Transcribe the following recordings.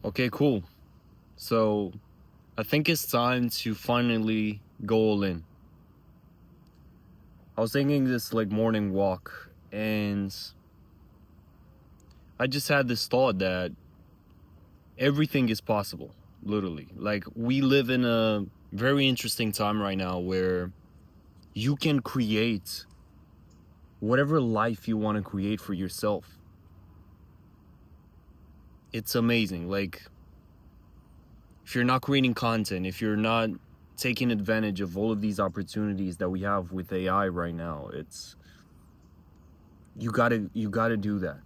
Okay, cool. So I think it's time to finally go all in. I was taking this morning walk and I just had this thought that everything is possible, literally. Like, we live in a very interesting time right now where you can create whatever life you want to create for yourself. It's amazing. Like, if you're not creating content, if you're not taking advantage of all of these opportunities that we have with AI right now, you gotta do that.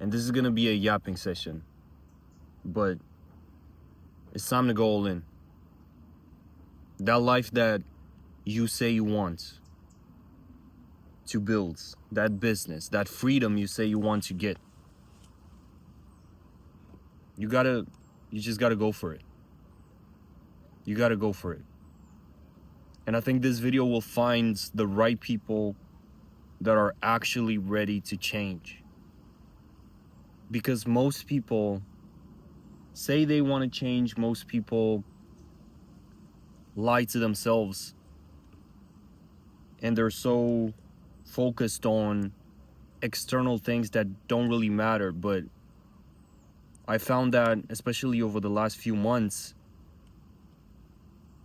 And this is gonna be a yapping session, but it's time to go all in. That life that you say you want to build, that business, that freedom you say you want to get, you just gotta go for it. You gotta go for it. And I think this video will find the right people that are actually ready to change. Because most people say they want to change, most people lie to themselves, and they're so focused on external things that don't really matter. But I found that, especially over the last few months,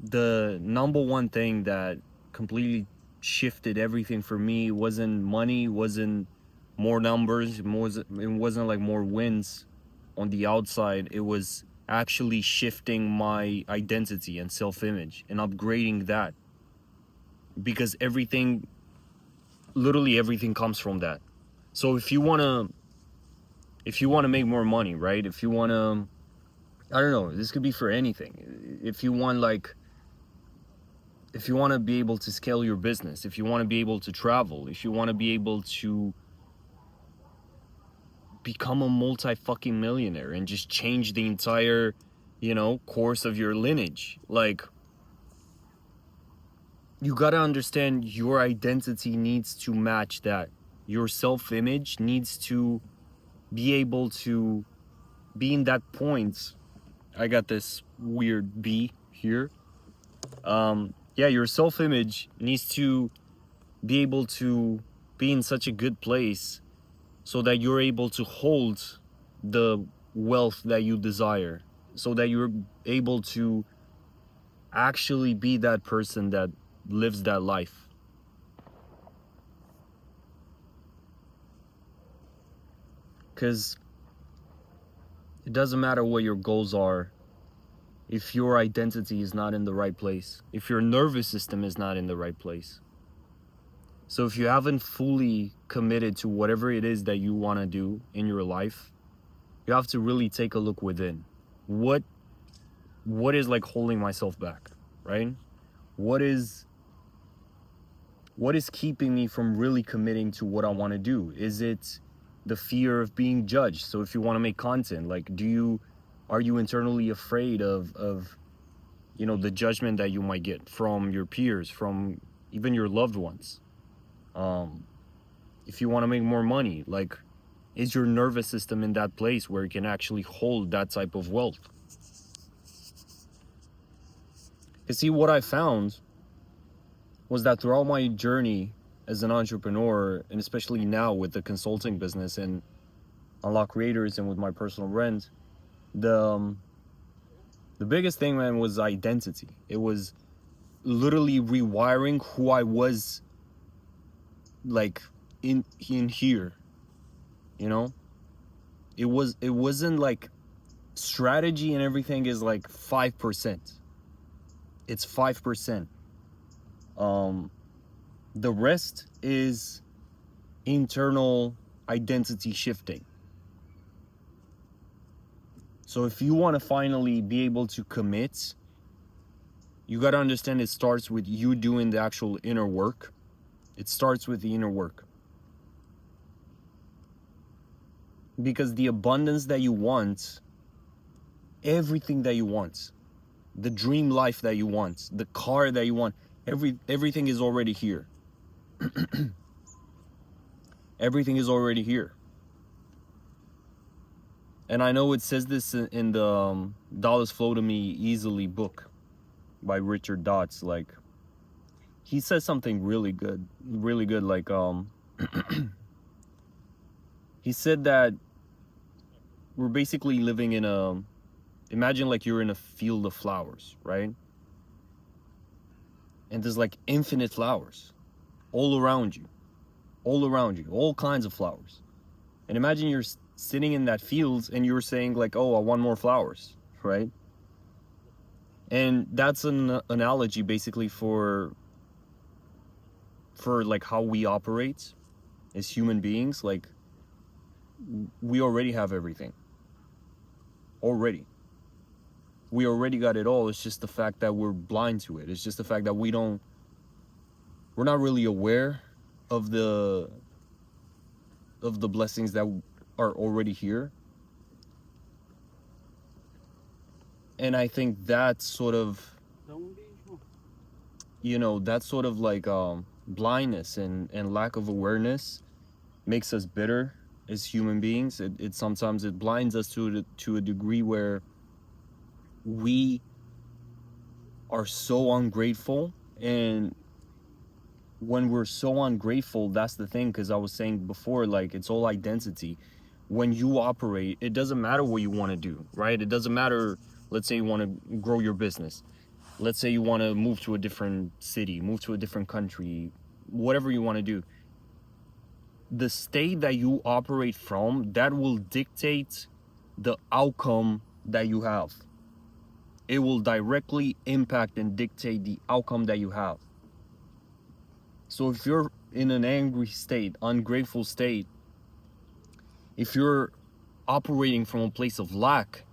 the number one thing that completely shifted everything for me wasn't money, wasn't more numbers, it wasn't like more wins on the outside. It was actually shifting my identity and self-image and upgrading that, because literally everything comes from that. So if you want to make more money, right? If you want to, I don't know, this could be for anything. If you want to be able to scale your business, if you want to be able to travel, if you want to be able to become a multi-fucking millionaire and just change the entire, course of your lineage, like, you gotta understand your identity needs to match that. Your self-image needs to be able to be in that point. I got this weird B here. Yeah, your self-image needs to be able to be in such a good place so that you're able to hold the wealth that you desire, so that you're able to actually be that person that lives that life. Because it doesn't matter what your goals are if your identity is not in the right place, if your nervous system is not in the right place. So if you haven't fully committed to whatever it is that you want to do in your life, you have to really take a look within. What is like holding myself back, right? What is keeping me from really committing to what I want to do? Is it the fear of being judged? So if you want to make content, like, are you internally afraid of the judgment that you might get from your peers, from even your loved ones? If you want to make more money, like, is your nervous system in that place where it can actually hold that type of wealth? You see, what I found was that throughout my journey as an entrepreneur, and especially now with the consulting business and Unlock Creators and with my personal brand, the biggest thing, man, was identity. It was literally rewiring who I was, like, in here, it wasn't like strategy and everything is like 5%. It's 5%. The rest is internal identity shifting. So if you want to finally be able to commit, you got to understand it starts with you doing the actual inner work. It starts with the inner work. Because the abundance that you want, everything that you want, the dream life that you want, the car that you want, everything is already here. Everything is already here. And I know it says this in the Dollars Flow to Me Easily book by Richard Dotts. Like, he says something really good, really good. Like, he said that we're basically living in a, imagine like you're in a field of flowers, right? And there's like infinite flowers all around you, all kinds of flowers. And imagine you're sitting in that field and you're saying like, oh, I want more flowers, right? And that's an analogy basically for like how we operate as human beings. Like, we already have everything. Already. We already got it all. It's just the fact that we're blind to it. It's just the fact that we're not really aware of the blessings that are already here. And I think that sort of, that sort of like blindness and lack of awareness makes us bitter as human beings. It sometimes it blinds us to a degree where we are so ungrateful. And when we're so ungrateful, that's the thing, because I was saying before, like, it's all identity. When you operate, it doesn't matter what you want to do, right? It doesn't matter. Let's say you want to grow your business. Let's say you want to move to a different city, move to a different country, whatever you want to do. The state that you operate from, that will dictate the outcome that you have. It will directly impact and dictate the outcome that you have. So if you're in an angry state, ungrateful state, if you're operating from a place of lack,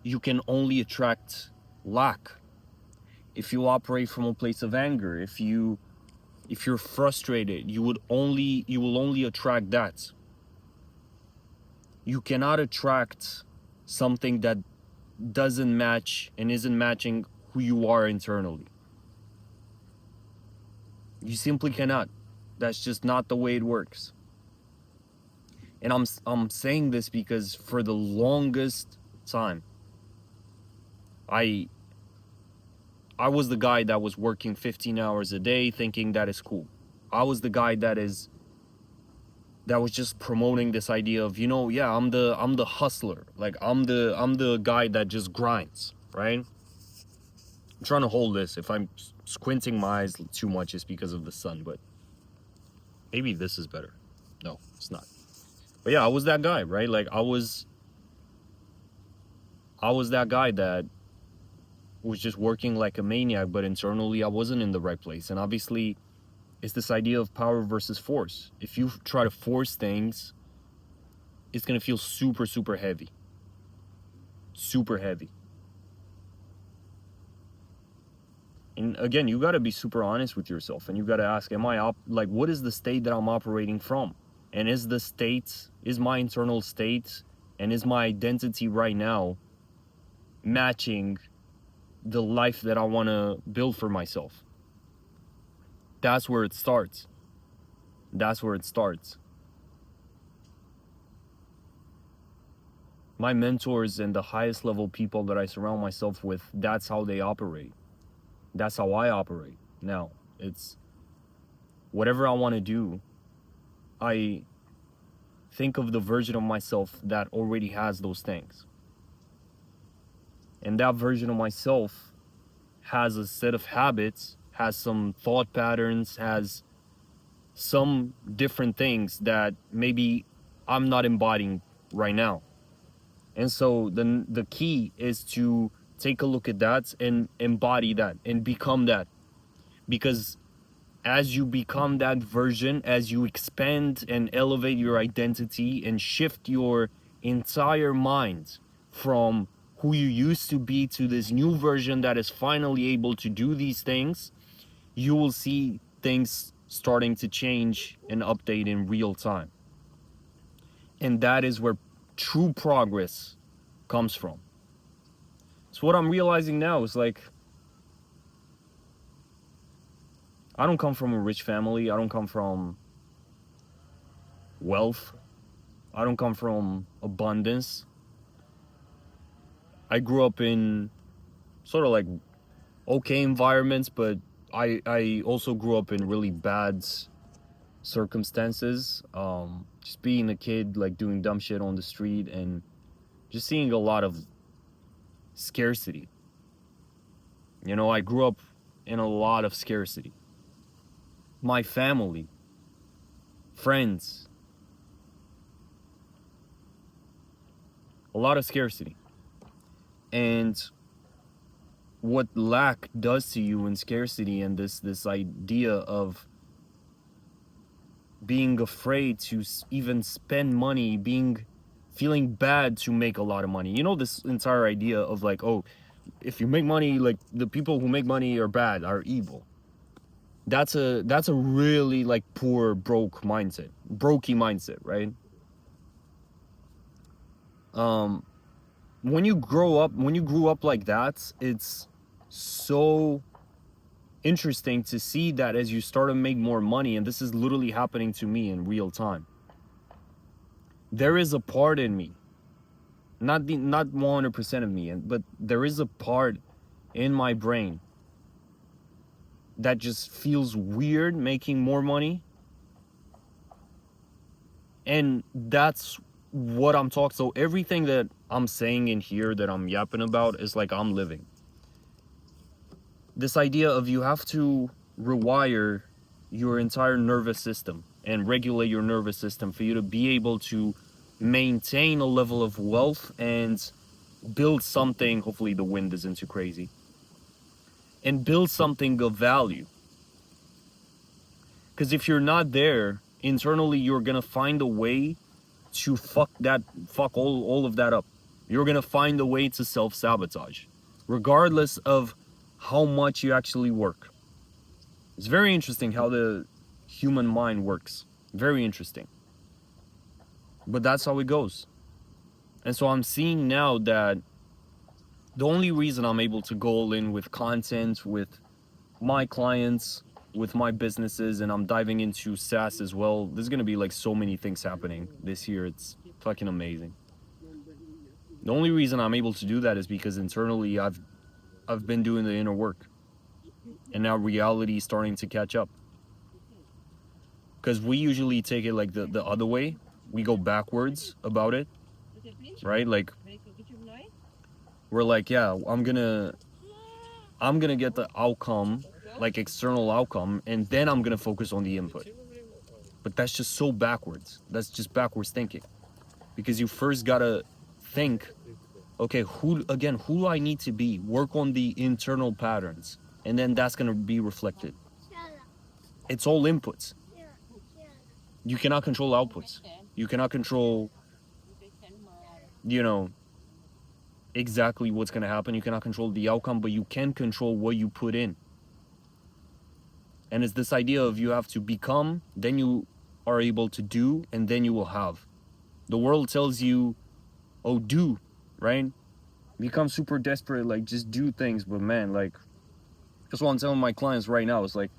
you can only attract lack. If you operate from a place of anger, if you're frustrated, you will only attract that. You cannot attract something that doesn't match and isn't matching who you are internally. You simply cannot. That's just not the way it works. And I'm saying this because for the longest time, I was the guy that was working 15 hours a day thinking that is cool. I was the guy that was just promoting this idea of, yeah, I'm the hustler. Like, I'm the guy that just grinds, right? I'm trying to hold this. If I'm squinting my eyes too much, it's because of the sun, but maybe this is better. No, it's not. But yeah, I was that guy, right? Like, I was that guy that was just working like a maniac, but internally I wasn't in the right place. And obviously, it's this idea of power versus force. If you try to force things, it's gonna feel super, super heavy. Super heavy. And again, you gotta be super honest with yourself, and you gotta ask, what is the state that I'm operating from? And is my internal state, and is my identity right now matching the life that I wanna build for myself? That's where it starts. That's where it starts. My mentors and the highest level people that I surround myself with, that's how they operate. That's how I operate. Now, it's whatever I want to do, I think of the version of myself that already has those things. And that version of myself has a set of habits, has some thought patterns, has some different things that maybe I'm not embodying right now. And so the key is to take a look at that and embody that and become that. Because as you become that version, as you expand and elevate your identity and shift your entire mind from who you used to be to this new version that is finally able to do these things, you will see things starting to change and update in real time. And that is where true progress comes from. So what I'm realizing now is, like, I don't come from a rich family. I don't come from wealth. I don't come from abundance. I grew up in sort of like okay environments, but I also grew up in really bad circumstances. Just being a kid, like doing dumb shit on the street, and just seeing a lot of scarcity. You know, I grew up in a lot of scarcity. My family, friends, a lot of scarcity. And what lack does to you in scarcity, and this idea of being afraid to even spend money, feeling bad to make a lot of money. You know, this entire idea of like, oh, if you make money, like the people who make money are bad, are evil. That's a really like poor brokey mindset, right? When you grew up like that, it's so interesting to see that as you start to make more money, and this is literally happening to me in real time. There is a part in me, not 100% of me, but there is a part in my brain that just feels weird making more money. And that's what I'm talking. So everything that I'm saying in here that I'm yapping about is like I'm living. This idea of you have to rewire your entire nervous system and regulate your nervous system for you to be able to maintain a level of wealth and build something. Hopefully the wind isn't too crazy. And build something of value. Because if you're not there internally, you're gonna find a way to fuck all of that up. You're gonna find a way to self-sabotage, regardless of how much you actually work. It's very interesting how the human mind works. Very interesting. But that's how it goes. And so I'm seeing now that the only reason I'm able to go all in with content, with my clients, with my businesses, and I'm diving into SaaS as well. There's gonna be like so many things happening this year. It's fucking amazing. The only reason I'm able to do that is because internally I've been doing the inner work, and now reality is starting to catch up. Because we usually take it like the other way. We go backwards about it, right? Like we're like, yeah, I'm gonna get the outcome, like external outcome, and then I'm gonna focus on the input. But that's just so backwards. That's just backwards thinking. Because you first gotta think, okay, who do I need to be? Work on the internal patterns, and then that's gonna be reflected. It's all inputs. You cannot control outputs. You cannot control, you know, exactly what's gonna happen. You cannot control the outcome, but you can control what you put in. And it's this idea of you have to become, then you are able to do, and then you will have. The world tells you, oh, do, right? Become super desperate, like just do things. But man, like, that's what I'm telling my clients right now. It's like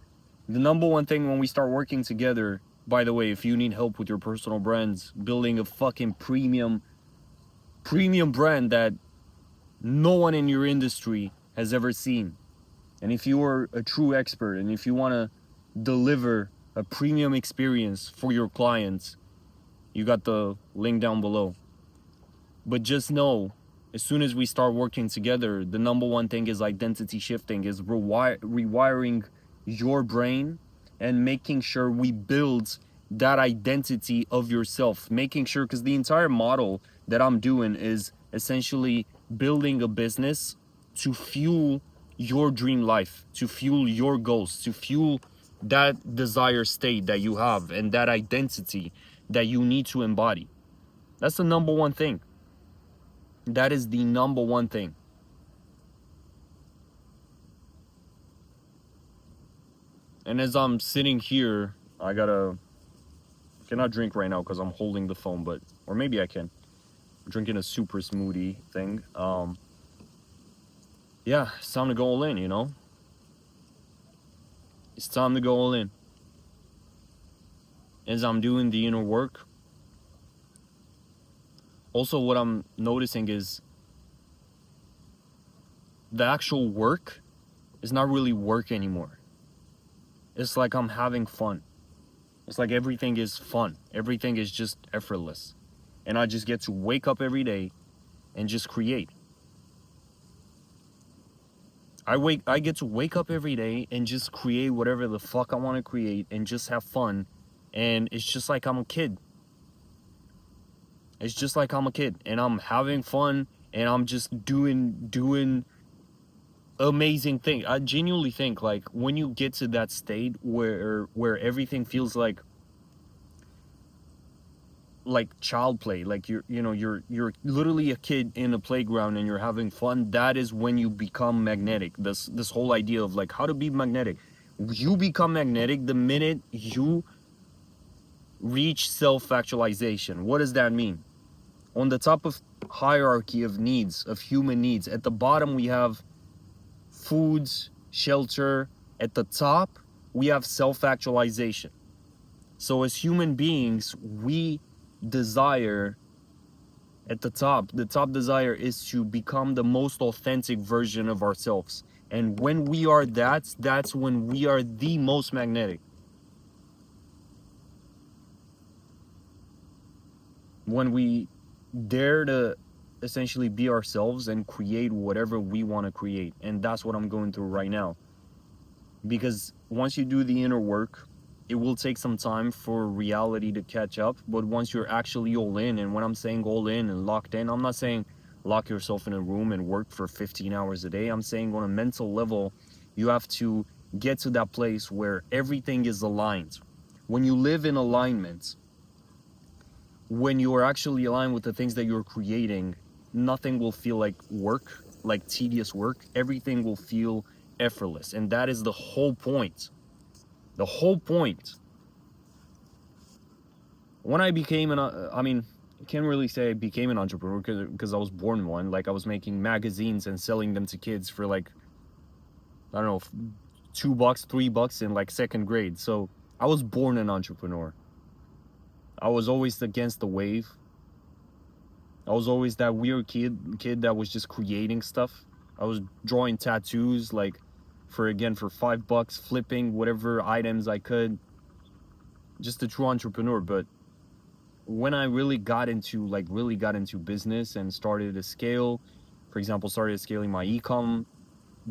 the number one thing when we start working together, by the way, if you need help with your personal brands, building a fucking premium brand that no one in your industry has ever seen. And if you are a true expert and if you want to deliver a premium experience for your clients, you got the link down below. But just know, as soon as we start working together, the number one thing is identity shifting, is rewiring your brain and making sure we build that identity of yourself. Making sure, because the entire model that I'm doing is essentially building a business to fuel your dream life, to fuel your goals, to fuel that desire state that you have and that identity that you need to embody. That's the number one thing. That is the number one thing. And as I'm sitting here, cannot drink right now because I'm holding the phone, but, or maybe I can. I'm drinking a super smoothie thing. Yeah, it's time to go all in, you know? It's time to go all in. As I'm doing the inner work, also what I'm noticing is the actual work is not really work anymore. It's like I'm having fun. It's like everything is fun. Everything is just effortless. And I just get to wake up every day and just create. I get to wake up every day and just create whatever the fuck I want to create and just have fun. And it's just like I'm a kid. It's just like I'm a kid and I'm having fun and I'm just doing amazing thing. I genuinely think like when you get to that state where everything feels like child play, like you're literally a kid in a playground and you're having fun, that is when you become magnetic. This whole idea of like how to be magnetic. You become magnetic the minute you reach self-actualization. What does that mean? On the top of hierarchy of needs, of human needs, at the bottom we have foods, shelter. At the top, we have self-actualization. So as human beings, we desire at the top desire is to become the most authentic version of ourselves. And when we are that's when we are the most magnetic. When we dare to essentially be ourselves and create whatever we want to create. And that's what I'm going through right now. Because once you do the inner work, it will take some time for reality to catch up. But once you're actually all in, and when I'm saying all in and locked in, I'm not saying lock yourself in a room and work for 15 hours a day. I'm saying on a mental level, you have to get to that place where everything is aligned. When you live in alignment, when you are actually aligned with the things that you're creating, nothing will feel like work, like tedious work. Everything will feel effortless. And that is the whole point. The whole point. When I became I can't really say I became an entrepreneur because I was born one. Like I was making magazines and selling them to kids for like, I don't know, $2, $3 in like second grade. So I was born an entrepreneur. I was always against the wave. I was always that weird kid that was just creating stuff. I was drawing tattoos like for $5, flipping whatever items I could. Just a true entrepreneur. But when I really got into business and started to scale, for example, started scaling my e-com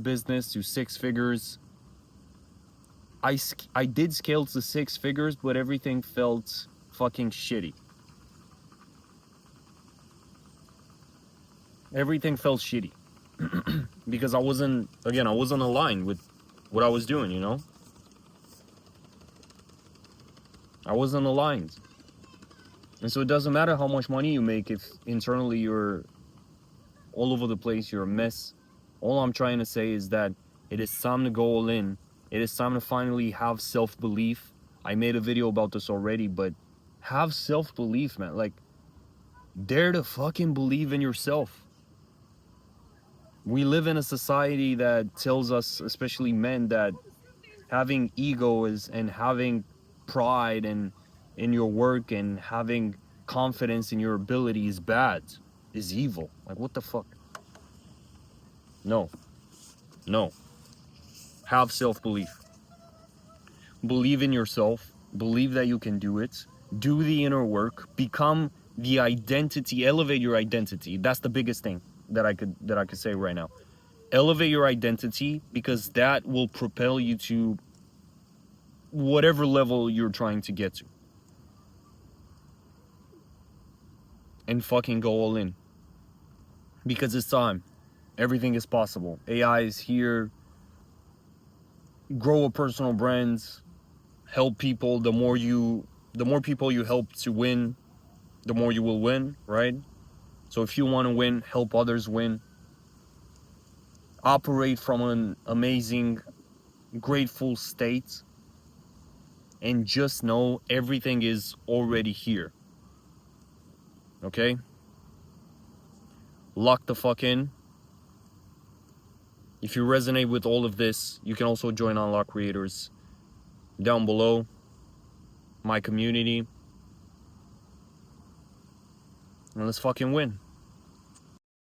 business to 6 figures. I did scale to 6 figures, but everything felt fucking shitty. Everything felt shitty because I wasn't aligned with what I was doing, I wasn't aligned. And so it doesn't matter how much money you make if internally you're all over the place, you're a mess. All I'm trying to say is that it is time to go all in. It is time to finally have self-belief. I made a video about this already, but have self-belief, man. Like, dare to fucking believe in yourself. We live in a society that tells us, especially men, that having ego and having pride in your work and having confidence in your ability is bad, is evil. Like, what the fuck? No. Have self-belief. Believe in yourself. Believe that you can do it. Do the inner work. Become the identity. Elevate your identity. That's the biggest thing that I could say right now. Elevate your identity, because that will propel you to whatever level you're trying to get to. And fucking go all in. Because it's time. Everything is possible. AI is here. Grow a personal brand. Help people. The more people you help to win, the more you will win, right? So if you want to win, help others win. Operate from an amazing, grateful state. And just know everything is already here. Okay? Lock the fuck in. If you resonate with all of this, you can also join Unlock Creators down below. My community. And let's fucking win.